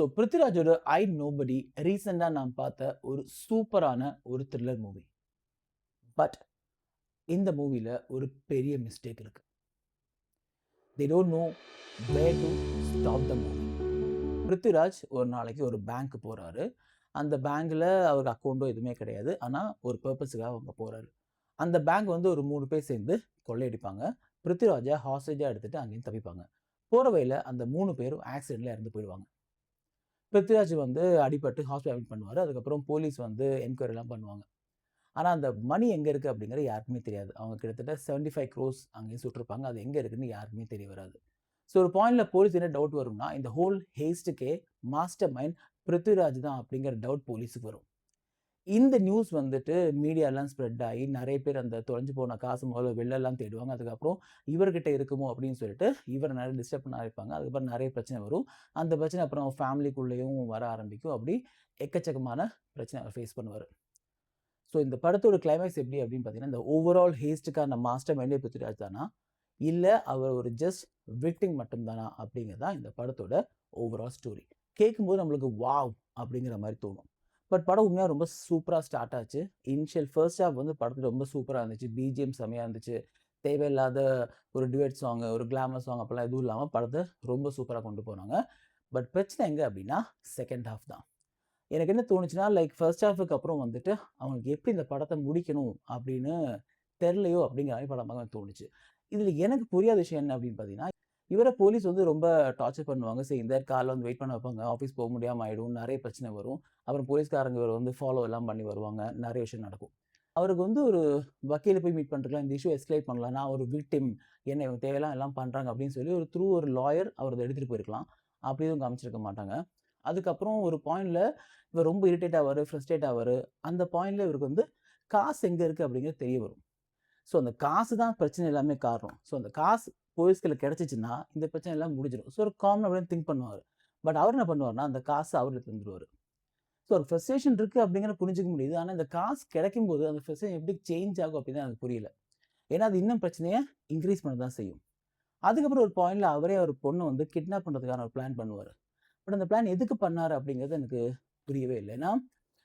So பிருத்திவிராஜோட ஐ nobody ரீசெண்டா நான் பார்த்த ஒரு சூப்பரான ஒரு த்ரில்லர் மூவி. பட் இந்த மூவில ஒரு பெரிய மிஸ்டேக் இருக்கு. They don't know where to stop the movie. Prithviraj ஒரு நாளைக்கு ஒரு பேங்க் போறாரு. அந்த பேங்க்ல அவருக்கு அக்கவுண்டோ எதுவுமே கிடையாது. ஆனா ஒரு பர்ப்பஸ்க்காக அங்க போறாரு. அந்த பேங்க் வந்து ஒரு 3 பேர் சேர்ந்து கொள்ளையடிப்பாங்க. பிருத்திவிராஜ ஹாஸ்டேஜா எடுத்துட்டு அங்கேருந்து தப்பிப்பாங்க. போற வழியில அந்த 3 பேரும் ஆக்சிடென்ட்ல இறந்து போயிடுவாங்க. பிருத்திவிராஜ் வந்து அடிபட்டு ஹாஸ்பிட்டல் அட்மிட் பண்ணுவாரு. அதுக்கப்புறம் போலீஸ் வந்து என்கொயரிலாம் பண்ணுவாங்க. ஆனா, அந்த மணி எங்க இருக்கு அப்படிங்கிறது யாருக்குமே தெரியாது. அவங்க கிட்டத்தட்ட 75 க்ரோர்ஸ் அங்கேயும் சுட்டிருப்பாங்க. அது எங்க இருக்குன்னு யாருக்குமே தெரிய வராது. ஸோ ஒரு பாயிண்ட்ல போலீஸ் என்ன டவுட் வரும்னா, இந்த ஹோல் ஹேஸ்ட்டுக்கே மாஸ்டர் மைண்ட் பிருத்திவிராஜ் தான் அப்படிங்கிற டவுட் போலீஸுக்கு வரும். இந்த நியூஸ் வந்துட்டு மீடியாலாம் ஸ்ப்ரெட் ஆகி நெறைய பேர் அந்த தொலைஞ்சு போன காசு முதல்ல வெளிலலாம் தேடுவாங்க. அதுக்கப்புறம் இவர்கிட்ட இருக்குமோ அப்படின்னு சொல்லிட்டு இவர நெறைய டிஸ்டர்ப் பண்ண ஆரம்பிப்பாங்க. அதுக்கப்புறம் நெறைய பிரச்சனை வரும். அந்த பிரச்சனை அப்புறம் ஃபேமிலிக்குள்ளேயும் வர ஆரம்பிக்கும். அப்படி எக்கச்சக்கமான பிரச்சனை அவர் ஃபேஸ் பண்ணுவாரு. ஸோ இந்த படத்தோட கிளைமாக்ஸ் எப்படி அப்படின்னு பார்த்தீங்கன்னா, இந்த ஓவரால் ஹேஸ்ட்டுக்கான மாஸ்டர் மைண்டே பிருத்திவிராஜ் தானா? இல்ல அவர் ஒரு ஜஸ்ட் விக்டிம் மட்டும் தானா? அப்படிங்கிறது தான் இந்த படத்தோட ஓவரால் ஸ்டோரி. கேட்கும்போது நம்மளுக்கு வாவ்! அப்படிங்கிற மாரி தோணும். பட் படம் உண்மையா ரொம்ப சூப்பரா ஸ்டார்ட் ஆச்சு. இனிஷியல் ஃபர்ஸ்ட் ஹால்ஃப் வந்து படத்துல ரொம்ப சூப்பரா இருந்துச்சு. பிஜிஎம் செமையா இருந்துச்சு. தேவையில்லாத ஒரு டுயட் சாங், ஒரு கிளாமர் சாங் அப்பலாம் எதுவும் இல்லாம படத்த ரொம்ப சூப்பரா கொண்டு போனாங்க. பட் பிரச்சனை எங்க அப்படின்னா, செகண்ட் ஹால்ஃப் தான். எனக்கு என்ன தோணுச்சுன்னா, லைக் ஃபர்ஸ்ட் ஹால்ஃப்க்கு அப்புறம் வந்துட்டு, அவங்களுக்கு எப்படி இந்த படத்த முடிக்கணும் அப்படின்னு தெரியலையோ அப்படிங்கிற மாரி படம் பார்க்க தோணுச்சு. இதுல எனக்கு புரியாத விஷயம் என்ன அப்படின்னு பார்த்தீங்கன்னா, இவர போலீஸ் வந்து ரொம்ப டார்ச்சர் பண்ணுவாங்க. சரி இந்த காலைல வந்து வெயிட் பண்ண வைப்பாங்க. ஆஃபீஸ் போக முடியாம ஆயிடும். நெறைய பிரச்சனை வரும். அப்புறம் போலீஸ்காரங்க இவர வந்து ஃபாலோ எல்லாம் பண்ணி வருவாங்க. நெறைய விஷயம் நடக்கும். அவருக்கு வந்து ஒரு வக்கீல போய் மீட் பண்றதுக்கலாம், இந்த இஷ்யூ எஸ்கலேட் பண்ணலாம். நான் ஒரு விக்டிம். என்ன இவங்க தேவையில்லாம எல்லாம் பண்றாங்க அப்படின்னு சொல்லி ஒரு த்ரூ ஒரு லாயர் அவர் அத எடுத்துட்டு போயிருக்கலாம். அப்படி எதுவும் காமிச்சிருக்க மாட்டாங்க. அதுக்கப்புறம் ஒரு பாயிண்ட்ல இவர் ரொம்ப இரிட்டேட் ஆவாரு, ஃப்ரஸ்ட்ரேட் ஆவாரு. அந்த பாயிண்ட்ல இவருக்கு வந்து காசு எங்க இருக்கு அப்படிங்கிறது தெரிய வரும். ஸோ அந்த காசு தான் பிரச்சனை எல்லாமே காரணம். ஸோ அந்த காசு போலீஸ் கையில கிடைச்சுச்சுன்னா, இந்த பிரச்சனை எல்லாம் முடிஞ்சிரும். ஸோ ஒரு காமனா அப்படின்னு திங்க் பண்ணுவாரு. பட் அவர் என்ன பண்ணுவாருன்னா, அந்த காச அவரு தந்துருவாரு. ஸோ ஒரு ஃப்ரஸ்ட்ரேஷன் இருக்கு அப்படிங்கிறத புரிஞ்சுக்க முடியுது. ஆனா இந்த காசு கிடைக்கும்போது அந்த ஃப்ரஸ்ட்ரேஷன் எப்படி சேஞ்ச் ஆகும் அப்படின்னு எனக்கு புரியல. ஏன்னா அது இன்னும் பிரச்சனைய இன்கிரீஸ் பண்ண தான் செய்யும். அதுக்கப்புறம் ஒரு பாயிண்ட்ல அவரே ஒரு பொண்ண வந்து கிட்னாப் பண்றதுக்கான ஒரு பிளான் பண்ணுவாரு. பட் அந்த பிளான் எதுக்கு பண்ணாரு அப்படிங்கிறது எனக்கு புரியவே இல்ல. ஏன்னா,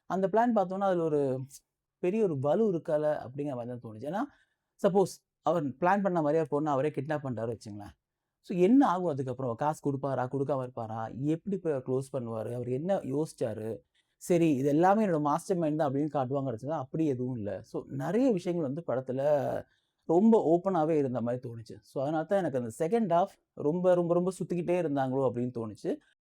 அந்த பிளான் பார்த்தோம்னா, அதுல ஒரு பெரிய ஒரு வலு இருக்கால அப்படிங்கிற மாரி தான் தோணுச்சு. ஏன்னா, சப்போஸ் அவர் பிளான் பண்ண மாரியே பொண்ண அவரே கிட்னாப் பண்ணிட்டாருன்னு வச்சுக்கங்களேன். ஸோ என்ன ஆகும் அதுக்கப்புறம்? காசு குடுப்பாரா? குடுக்காம இருப்பாரா? எப்படி போய் குளோஸ் பண்ணுவாரு? அவர் என்ன யோசிச்சாரு? சரி இது எல்லாமே என்னோட மாஸ்டர் மைண்ட் தான் அப்படின்னு காட்டுவாங்கன்னு வச்சுக்கோங்களேன். அப்படி எதுவும் இல்ல. ஸோ நெறைய விஷயங்கள் வந்து படத்துல ரொம்ப ஓப்பனாவே இருந்த மாரி தோணுச்சு. ஸோ அதனால தான் எனக்கு அந்த செகண்ட் ஹால்ஃப் ரொம்ப ரொம்ப ரொம்ப சுத்திக்கிட்டே இருந்தாங்களோ அப்படின்னு தோணுச்சு.